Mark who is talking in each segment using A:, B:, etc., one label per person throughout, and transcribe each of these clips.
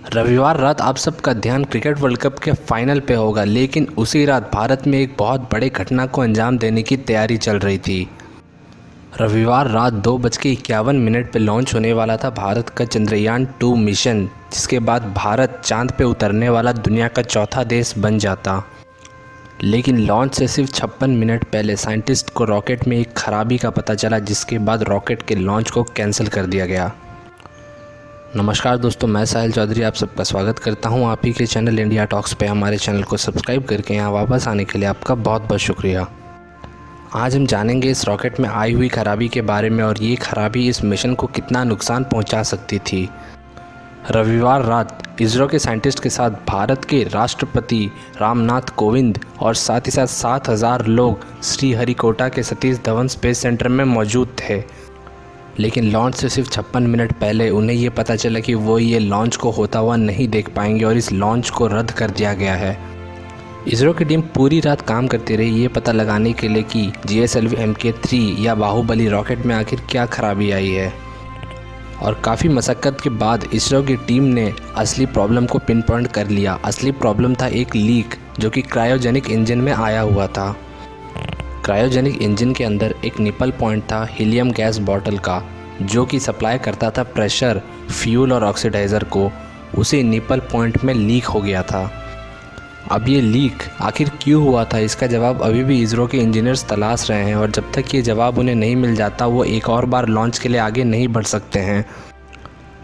A: रविवार रात आप सबका ध्यान क्रिकेट वर्ल्ड कप के फाइनल पे होगा, लेकिन उसी रात भारत में एक बहुत बड़े घटना को अंजाम देने की तैयारी चल रही थी। रविवार रात 2:51 पे लॉन्च होने वाला था भारत का चंद्रयान-2 मिशन, जिसके बाद भारत चांद पे उतरने वाला दुनिया का चौथा देश बन जाता। लेकिन लॉन्च से सिर्फ 56 मिनट पहले साइंटिस्ट को रॉकेट में एक खराबी का पता चला, जिसके बाद रॉकेट के लॉन्च को कैंसिल कर दिया गया। नमस्कार दोस्तों, मैं साहिल चौधरी आप सबका स्वागत करता हूं आप ही के चैनल इंडिया टॉक्स पे। हमारे चैनल को सब्सक्राइब करके यहाँ वापस आने के लिए आपका बहुत बहुत शुक्रिया। आज हम जानेंगे इस रॉकेट में आई हुई खराबी के बारे में और ये खराबी इस मिशन को कितना नुकसान पहुंचा सकती थी। रविवार रात इसरो के साइंटिस्ट के साथ भारत के राष्ट्रपति रामनाथ कोविंद और साथ ही साथ 7,000 लोग श्रीहरिकोटा के सतीश धवन स्पेस सेंटर में मौजूद थे। लेकिन लॉन्च से सिर्फ 56 मिनट पहले उन्हें ये पता चला कि वो ये लॉन्च को होता हुआ नहीं देख पाएंगे और इस लॉन्च को रद्द कर दिया गया है। इसरो की टीम पूरी रात काम करती रही ये पता लगाने के लिए कि GSLV Mk3 या बाहुबली रॉकेट में आखिर क्या खराबी आई है। और काफ़ी मशक्क़त के बाद इसरो की टीम ने असली प्रॉब्लम को पिन पॉइंट कर लिया। असली प्रॉब्लम था एक लीक जो कि क्रायोजेनिक इंजन में आया हुआ था। क्रायोजेनिक इंजन के अंदर एक निपल पॉइंट था हीलियम गैस बॉटल का, जो कि सप्लाई करता था प्रेशर, फ्यूल और ऑक्सीडाइज़र को। उसी निपल पॉइंट में लीक हो गया था। अब ये लीक आखिर क्यों हुआ था, इसका जवाब अभी भी इसरो के इंजीनियर्स तलाश रहे हैं और जब तक ये जवाब उन्हें नहीं मिल जाता वो एक और बार लॉन्च के लिए आगे नहीं बढ़ सकते हैं।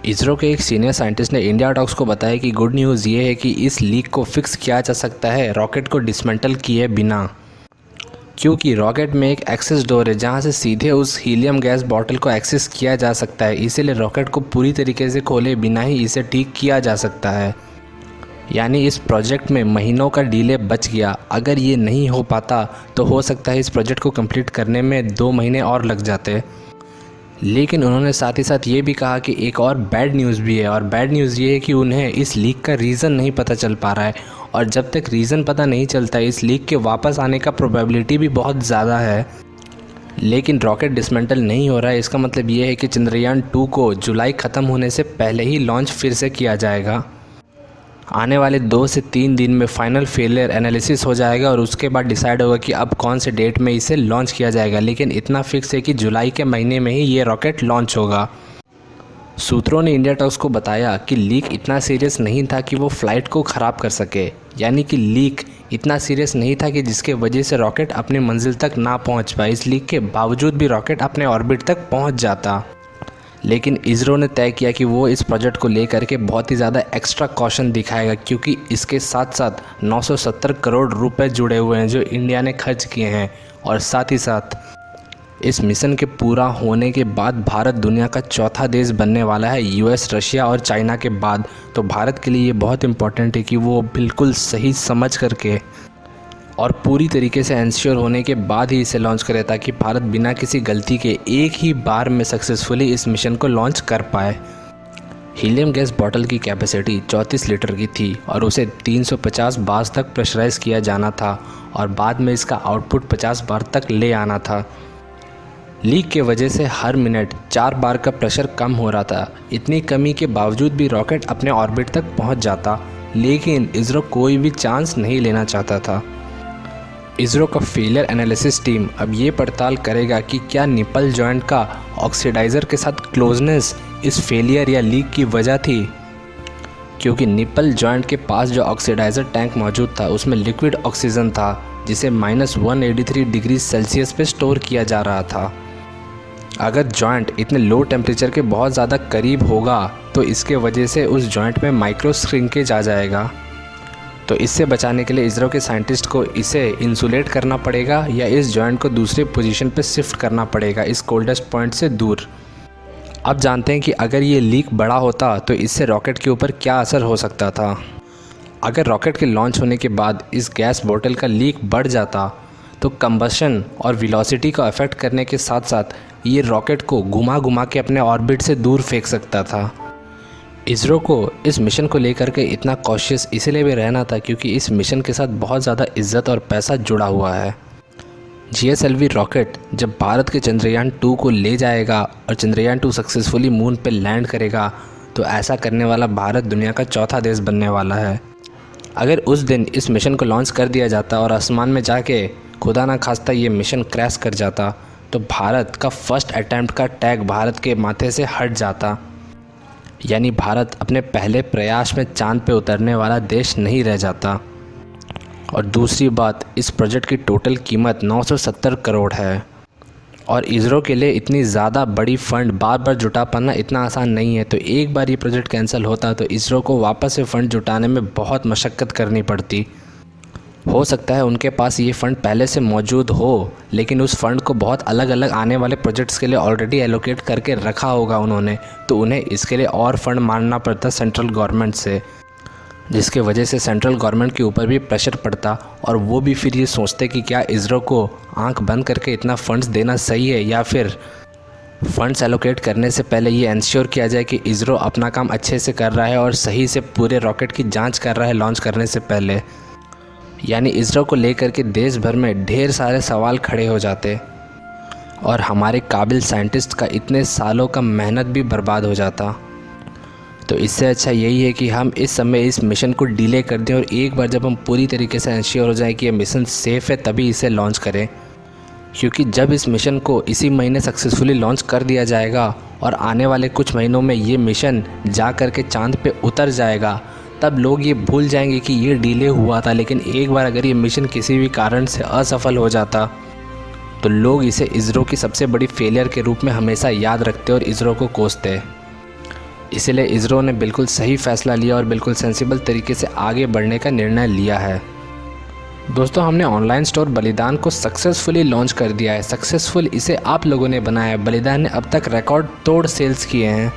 A: इसरो के एक सीनियर साइंटिस्ट ने इंडिया टॉक्स को बताया कि गुड न्यूज़ ये है कि इस लीक को फिक्स किया जा सकता है रॉकेट को डिसमेंटल किए बिना, क्योंकि रॉकेट में एक एक्सेस डोर है जहां से सीधे उस हीलियम गैस बॉटल को एक्सेस किया जा सकता है। इसीलिए रॉकेट को पूरी तरीके से खोले बिना ही इसे ठीक किया जा सकता है। यानी इस प्रोजेक्ट में महीनों का डिले बच गया। अगर ये नहीं हो पाता तो हो सकता है इस प्रोजेक्ट को कंप्लीट करने में 2 महीने और लग जाते। लेकिन उन्होंने साथ ही साथ ये भी कहा कि एक और बैड न्यूज़ भी है, और बैड न्यूज़ ये है कि उन्हें इस लीक का रीज़न नहीं पता चल पा रहा है, और जब तक रीज़न पता नहीं चलता इस लीक के वापस आने का प्रोबेबिलिटी भी बहुत ज़्यादा है। लेकिन रॉकेट डिसमेंटल नहीं हो रहा है, इसका मतलब ये है कि चंद्रयान-2 को जुलाई ख़त्म होने से पहले ही लॉन्च फिर से किया जाएगा। आने वाले 2 से 3 दिन में फाइनल फेलियर एनालिसिस हो जाएगा और उसके बाद डिसाइड होगा कि अब कौन से डेट में इसे लॉन्च किया जाएगा। लेकिन इतना फिक्स है कि जुलाई के महीने में ही ये रॉकेट लॉन्च होगा। सूत्रों ने इंडिया टॉक्स को बताया कि लीक इतना सीरियस नहीं था कि वो फ्लाइट को ख़राब कर सके। यानी कि लीक इतना सीरियस नहीं था कि जिसके वजह से रॉकेट अपनी मंजिल तक ना पहुंच पाए। इस लीक के बावजूद भी रॉकेट अपने ऑर्बिट तक पहुंच जाता। लेकिन इसरो ने तय किया कि वो इस प्रोजेक्ट को लेकर के बहुत ही ज़्यादा एक्स्ट्रा कॉशन दिखाएगा, क्योंकि इसके साथ साथ 970 करोड़ रुपए जुड़े हुए हैं जो इंडिया ने खर्च किए हैं। और साथ ही साथ इस मिशन के पूरा होने के बाद भारत दुनिया का चौथा देश बनने वाला है, US, रशिया और चाइना के बाद। तो भारत के लिए ये बहुत इम्पोर्टेंट है कि वो बिल्कुल सही समझ करके और पूरी तरीके से एंश्योर होने के बाद ही इसे लॉन्च करे, ताकि भारत बिना किसी गलती के एक ही बार में सक्सेसफुली इस मिशन को लॉन्च कर पाए। हीलियम गैस बॉटल की कैपेसिटी 34 लीटर की थी और उसे 350 बार तक प्रेशराइज़ किया जाना था और बाद में इसका आउटपुट 50 बार तक ले आना था। लीक के वजह से हर मिनट 4 बार का प्रेशर कम हो रहा था। इतनी कमी के बावजूद भी रॉकेट अपने ऑर्बिट तक पहुंच जाता, लेकिन इसरो कोई भी चांस नहीं लेना चाहता था। इसरो का फेलियर एनालिसिस टीम अब ये पड़ताल करेगा कि क्या निपल जॉइंट का ऑक्सीडाइज़र के साथ क्लोजनेस इस फेलियर या लीक की वजह थी, क्योंकि निपल जॉइंट के पास जो ऑक्सीडाइज़र टैंक मौजूद था उसमें लिक्विड ऑक्सीजन था, जिसे -183 डिग्री सेल्सियस पे स्टोर किया जा रहा था। अगर जॉइंट इतने लो टेम्परेचर के बहुत ज़्यादा करीब होगा तो इसके वजह से उस जॉइंट में माइक्रो श्रिंकेज आ जाएगा। तो इससे बचाने के लिए इसरो के साइंटिस्ट को इसे इंसुलेट करना पड़ेगा या इस जॉइंट को दूसरे पोजीशन पे शिफ्ट करना पड़ेगा इस कोल्डेस्ट पॉइंट से दूर। अब जानते हैं कि अगर ये लीक बड़ा होता तो इससे रॉकेट के ऊपर क्या असर हो सकता था। अगर रॉकेट के लॉन्च होने के बाद इस गैस बॉटल का लीक बढ़ जाता तो कंबशन और वेलोसिटी को अफेक्ट करने के साथ साथ ये रॉकेट को घुमा घुमा के अपने ऑर्बिट से दूर फेंक सकता था। इसरो को इस मिशन को लेकर के इतना कॉशियस इसलिए भी रहना था क्योंकि इस मिशन के साथ बहुत ज़्यादा इज्जत और पैसा जुड़ा हुआ है। GSLV रॉकेट जब भारत के चंद्रयान-2 को ले जाएगा और चंद्रयान-2 सक्सेसफुली मून पर लैंड करेगा तो ऐसा करने वाला भारत दुनिया का चौथा देश बनने वाला है। अगर उस दिन इस मिशन को लॉन्च कर दिया जाता और आसमान में जाके खुदा ना खास्ता ये मिशन क्रैश कर जाता तो भारत का फर्स्ट अटैम्प्ट का टैग भारत के माथे से हट जाता, यानी भारत अपने पहले प्रयास में चांद पे उतरने वाला देश नहीं रह जाता। और दूसरी बात, इस प्रोजेक्ट की टोटल कीमत 970 करोड़ है और इसरो के लिए इतनी ज़्यादा बड़ी फ़ंड बार बार जुटा पाना इतना आसान नहीं है। तो एक बार ये प्रोजेक्ट कैंसिल होता तो इसरो को वापस से फ़ंड जुटाने में बहुत मशक्क़त करनी पड़ती। हो सकता है उनके पास ये फ़ंड पहले से मौजूद हो, लेकिन उस फ़ंड को बहुत अलग अलग आने वाले प्रोजेक्ट्स के लिए ऑलरेडी एलोकेट करके रखा होगा उन्होंने, तो उन्हें इसके लिए और फ़ंड मांगना पड़ता सेंट्रल गवर्नमेंट से, जिसके वजह से सेंट्रल गवर्नमेंट के ऊपर भी प्रेशर पड़ता और वो भी फिर ये सोचते कि क्या इसरो को आंख बंद करके इतना फ़ंड्स देना सही है या फिर फ़ंड्स एलोकेट करने से पहले ये इंश्योर किया जाए कि इसरो अपना काम अच्छे से कर रहा है और सही से पूरे रॉकेट की जांच कर रहा है लॉन्च करने से पहले। यानी इसरो को लेकर के देश भर में ढेर सारे सवाल खड़े हो जाते और हमारे काबिल साइंटिस्ट का इतने सालों का मेहनत भी बर्बाद हो जाता। तो इससे अच्छा यही है कि हम इस समय इस मिशन को डिले कर दें और एक बार जब हम पूरी तरीके से इंश्योर हो जाए कि ये मिशन सेफ़ है तभी इसे लॉन्च करें, क्योंकि जब इस मिशन को इसी महीने सक्सेसफुली लॉन्च कर दिया जाएगा और आने वाले कुछ महीनों में ये मिशन जा कर के चाँद पे उतर जाएगा, तब लोग ये भूल जाएंगे कि ये डिले हुआ था। लेकिन एक बार अगर ये मिशन किसी भी कारण से असफल हो जाता तो लोग इसे इसरो की सबसे बड़ी फेलियर के रूप में हमेशा याद रखते और इसरो को कोसते। इसलिए इसरो ने बिल्कुल सही फ़ैसला लिया और बिल्कुल सेंसिबल तरीके से आगे बढ़ने का निर्णय लिया है। दोस्तों, हमने ऑनलाइन स्टोर बलिदान को सक्सेसफुली लॉन्च कर दिया है। सक्सेसफुल इसे आप लोगों ने बनाया है। बलिदान ने अब तक रिकॉर्ड तोड़ सेल्स किए हैं।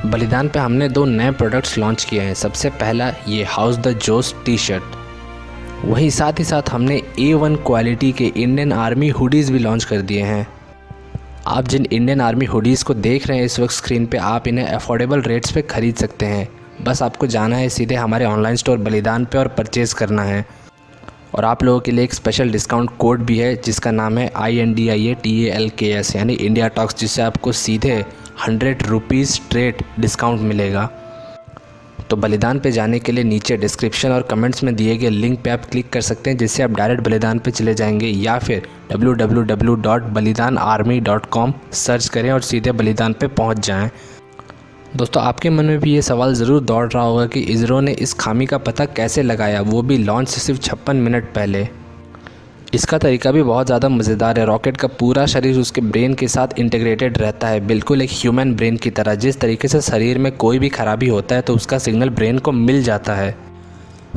A: बलिदान पे हमने 2 नए प्रोडक्ट्स लॉन्च किए हैं। सबसे पहला ये हाउस द जोश टी शर्ट, वहीं साथ ही साथ हमने A1 क्वालिटी के इंडियन आर्मी हुडीज़ भी लॉन्च कर दिए हैं। आप जिन इंडियन आर्मी हुडीज़ को देख रहे हैं इस वक्त स्क्रीन पे, आप इन्हें अफोर्डेबल रेट्स पे ख़रीद सकते हैं। बस आपको जाना है सीधे हमारे ऑनलाइन स्टोर बलिदान पे और परचेज़ करना है। और आप लोगों के लिए एक स्पेशल डिस्काउंट कोड भी है जिसका नाम है INDIATALKS, यानी इंडिया टॉक्स, जिससे आपको सीधे 100 रुपीज़ स्ट्रेट डिस्काउंट मिलेगा। तो बलिदान पे जाने के लिए नीचे डिस्क्रिप्शन और कमेंट्स में दिए गए लिंक पे आप क्लिक कर सकते हैं, जिससे आप डायरेक्ट बलिदान पे चले जाएंगे, या फिर www.balidanarmy.com सर्च करें और सीधे बलिदान पे पहुंच जाएं। दोस्तों, आपके मन में भी ये सवाल ज़रूर दौड़ रहा होगा कि इसरो ने इस खामी का पता कैसे लगाया, वो भी लॉन्च से सिर्फ 56 मिनट पहले। इसका तरीका भी बहुत ज़्यादा मज़ेदार है। रॉकेट का पूरा शरीर उसके ब्रेन के साथ इंटीग्रेटेड रहता है, बिल्कुल एक ह्यूमन ब्रेन की तरह। जिस तरीके से शरीर में कोई भी खराबी होता है तो उसका सिग्नल ब्रेन को मिल जाता है।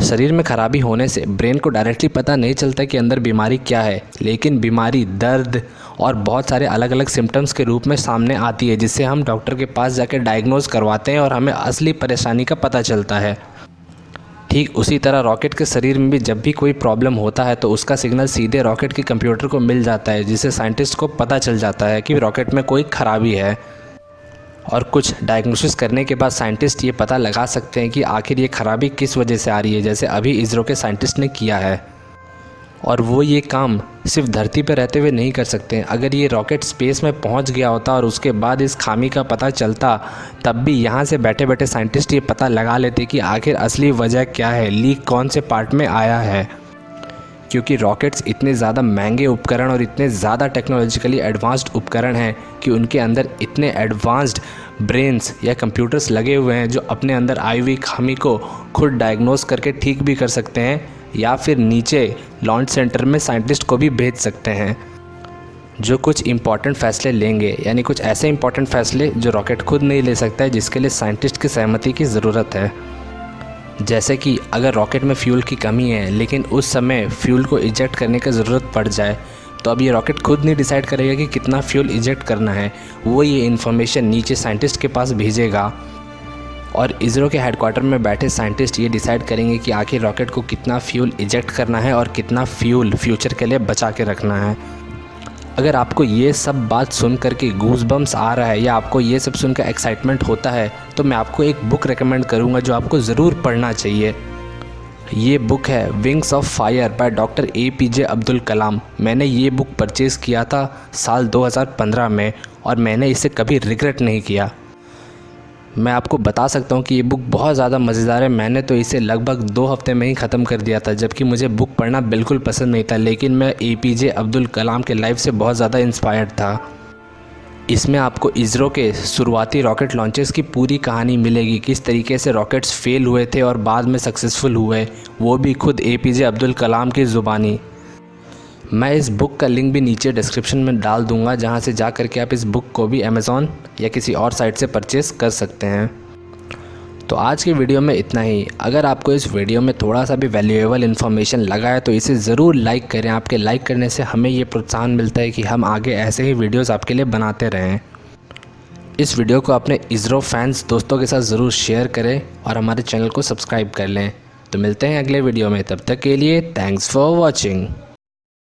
A: शरीर में खराबी होने से ब्रेन को डायरेक्टली पता नहीं चलता कि अंदर बीमारी क्या है, लेकिन बीमारी दर्द और बहुत सारे अलग अलग सिम्टम्स के रूप में सामने आती है, जिससे हम डॉक्टर के पास जाकर डायग्नोज करवाते हैं और हमें असली परेशानी का पता चलता है। ठीक उसी तरह रॉकेट के शरीर में भी जब भी कोई प्रॉब्लम होता है तो उसका सिग्नल सीधे रॉकेट के कंप्यूटर को मिल जाता है, जिससे साइंटिस्ट को पता चल जाता है कि रॉकेट में कोई खराबी है। और कुछ डायग्नोसिस करने के बाद साइंटिस्ट ये पता लगा सकते हैं कि आखिर ये खराबी किस वजह से आ रही है, जैसे अभी इसरो के साइंटिस्ट ने किया है। और वो ये काम सिर्फ धरती पर रहते हुए नहीं कर सकते हैं। अगर ये रॉकेट स्पेस में पहुंच गया होता और उसके बाद इस खामी का पता चलता, तब भी यहाँ से बैठे बैठे साइंटिस्ट ये पता लगा लेते कि आखिर असली वजह क्या है, लीक कौन से पार्ट में आया है। क्योंकि रॉकेट्स इतने ज़्यादा महंगे उपकरण और इतने ज़्यादा टेक्नोलॉजिकली एडवांस्ड उपकरण हैं कि उनके अंदर इतने एडवांस्ड ब्रेन्स या कंप्यूटर्स लगे हुए हैं जो अपने अंदर आई हुई खामी को खुद डायग्नोस करके ठीक भी कर सकते हैं, या फिर नीचे लॉन्च सेंटर में साइंटिस्ट को भी भेज सकते हैं, जो कुछ इंपॉर्टेंट फ़ैसले लेंगे, यानी कुछ ऐसे इंपॉर्टेंट फ़ैसले जो रॉकेट खुद नहीं ले सकता है, जिसके लिए साइंटिस्ट की सहमति की ज़रूरत है। जैसे कि अगर रॉकेट में फ्यूल की कमी है लेकिन उस समय फ्यूल को इजेक्ट करने की ज़रूरत पड़ जाए, तो अब ये रॉकेट खुद नहीं डिसाइड करेगा कि कितना फ्यूल इजेक्ट करना है, वो ये इन्फॉर्मेशन नीचे साइंटिस्ट के पास भेजेगा और इसरो के हेडक्वार्टर में बैठे साइंटिस्ट ये डिसाइड करेंगे कि आखिर रॉकेट को कितना फ्यूल इजेक्ट करना है और कितना फ्यूल फ्यूचर के लिए बचा के रखना है। अगर आपको ये सब बात सुन कर के गूज़बम्स आ रहा है या आपको ये सब सुनकर एक्साइटमेंट होता है, तो मैं आपको एक बुक रेकमेंड करूँगा जो आपको ज़रूर पढ़ना चाहिए। ये बुक है wings of fire by doctor APJ Abdul Kalam. मैंने ये बुक परचेज़ किया था साल 2015 में और मैंने इसे कभी रिग्रेट नहीं किया। मैं आपको बता सकता हूँ कि ये बुक बहुत ज़्यादा मज़ेदार है। मैंने तो इसे लगभग 2 हफ्ते में ही ख़त्म कर दिया था, जबकि मुझे बुक पढ़ना बिल्कुल पसंद नहीं था, लेकिन मैं एपीजे अब्दुल कलाम के लाइफ से बहुत ज़्यादा इंस्पायर्ड था। इसमें आपको इसरो के शुरुआती रॉकेट लॉन्चेस की पूरी कहानी मिलेगी, किस तरीके से रॉकेट्स फेल हुए थे और बाद में सक्सेसफुल हुए, वो भी खुद एपीजे अब्दुल कलाम की ज़ुबानी। मैं इस बुक का लिंक भी नीचे डिस्क्रिप्शन में डाल दूंगा, जहां से जा कर के आप इस बुक को भी अमेज़ॉन या किसी और साइट से परचेज़ कर सकते हैं। तो आज की वीडियो में इतना ही। अगर आपको इस वीडियो में थोड़ा सा भी वैल्यूएबल इन्फॉर्मेशन लगा है तो इसे ज़रूर लाइक करें। आपके लाइक करने से हमें ये प्रोत्साहन मिलता है कि हम आगे ऐसे ही वीडियोज़ आपके लिए बनाते रहें। इस वीडियो को अपने इसरो फैंस दोस्तों के साथ ज़रूर शेयर करें और हमारे चैनल को सब्सक्राइब कर लें। तो मिलते हैं अगले वीडियो में, तब तक के लिए थैंक्स फॉर वॉचिंग।